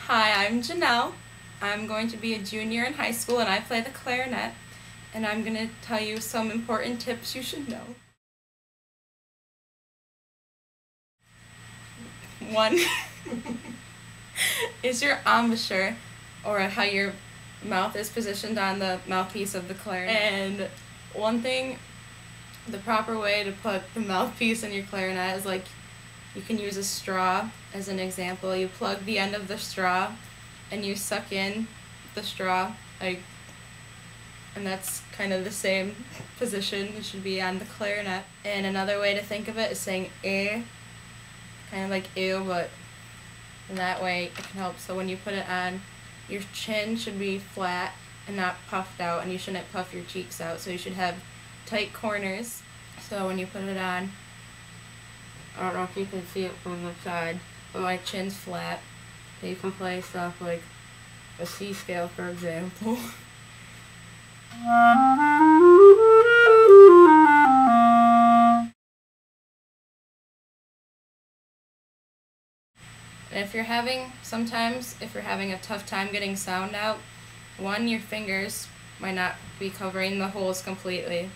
Hi, I'm Jenelle. I'm going to be a junior in high school and I play the clarinet, and I'm going to tell you some important tips you should know. One is your embouchure, or how your mouth is positioned on the mouthpiece of the clarinet. And one thing, the proper way to put the mouthpiece in your clarinet is you can use a straw as an example. You plug the end of the straw and you suck in the straw, and that's kind of the same position it should be on the clarinet. And another way to think of it is saying eh, kind of like ew, but in that way it can help. So when you put it on, your chin should be flat and not puffed out, and you shouldn't puff your cheeks out, so you should have tight corners. So when you put it on, I don't know if you can see it from the side, but my chin's flat. So you can play stuff like a C scale, for example. And if you're having a tough time getting sound out, one, your fingers might not be covering the holes completely.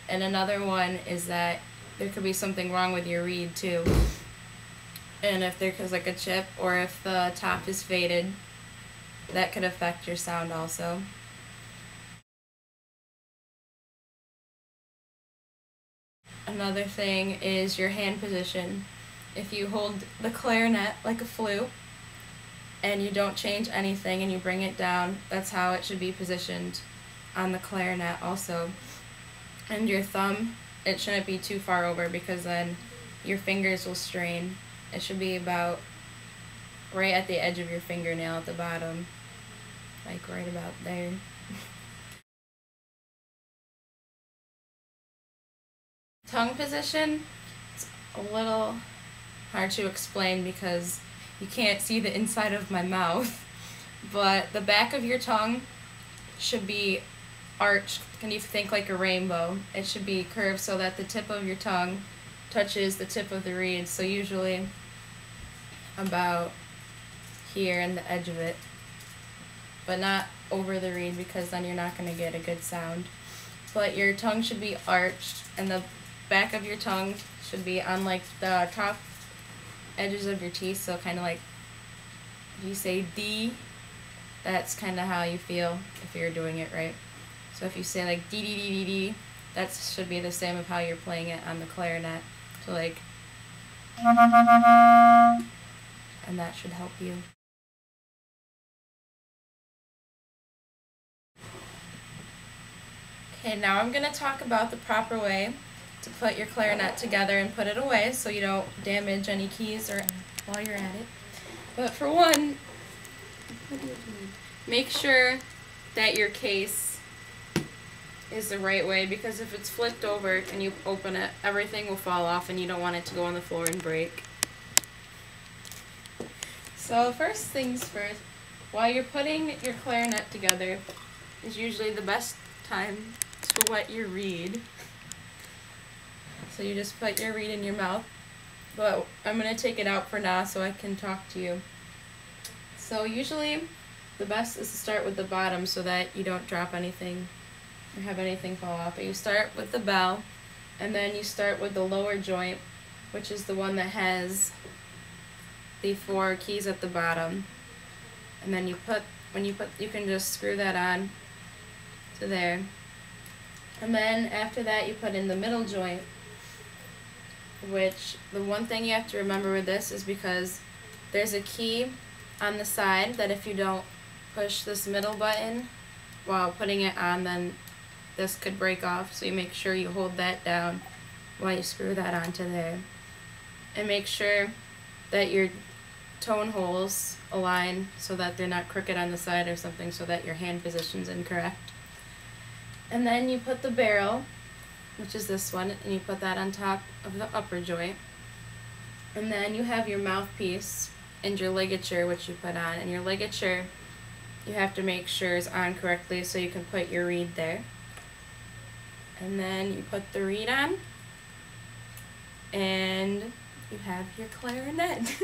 And another one is that there could be something wrong with your reed too. And if there's like a chip, or if the top is faded, that could affect your sound also. Another thing is your hand position. If you hold the clarinet like a flute and you don't change anything and you bring it down, that's how it should be positioned on the clarinet also. And your thumb, it shouldn't be too far over, because then your fingers will strain. It should be about right at the edge of your fingernail at the bottom, like right about there. Tongue position, it's a little hard to explain because you can't see the inside of my mouth, but the back of your tongue should be arched. Can you think like a rainbow? It should be curved so that the tip of your tongue touches the tip of the reed, so usually about here and the edge of it, but not over the reed, because then you're not going to get a good sound. But your tongue should be arched, and the back of your tongue should be on like the top edges of your teeth, so kind of like if you say D, that's kind of how you feel if you're doing it right. So if you say like D D D D D, that should be the same of how you're playing it on the clarinet. So like, and that should help you. Okay, now I'm going to talk about the proper way to put your clarinet together and put it away so you don't damage any keys or while you're at it. But for one, make sure that your case is the right way, because if it's flipped over and you open it, everything will fall off and you don't want it to go on the floor and break. So first things first, while you're putting your clarinet together is usually the best time to wet your reed. So you just put your reed in your mouth, but I'm going to take it out for now so I can talk to you. So usually the best is to start with the bottom so that you don't drop anything or have anything fall off. But you start with the bell, and then you start with the lower joint, which is the one that has the 4 keys at the bottom. And then you can just screw that on to there. And then after that you put in the middle joint, which the one thing you have to remember with this is because there's a key on the side that if you don't push this middle button while putting it on, then this could break off. So you make sure you hold that down while you screw that onto there. And make sure that your tone holes align so that they're not crooked on the side or something, so that your hand position's incorrect. And then you put the barrel, which is this one, and you put that on top of the upper joint. And then you have your mouthpiece and your ligature, which you put on. And your ligature, you have to make sure is on correctly so you can put your reed there. And then you put the reed on, and you have your clarinet.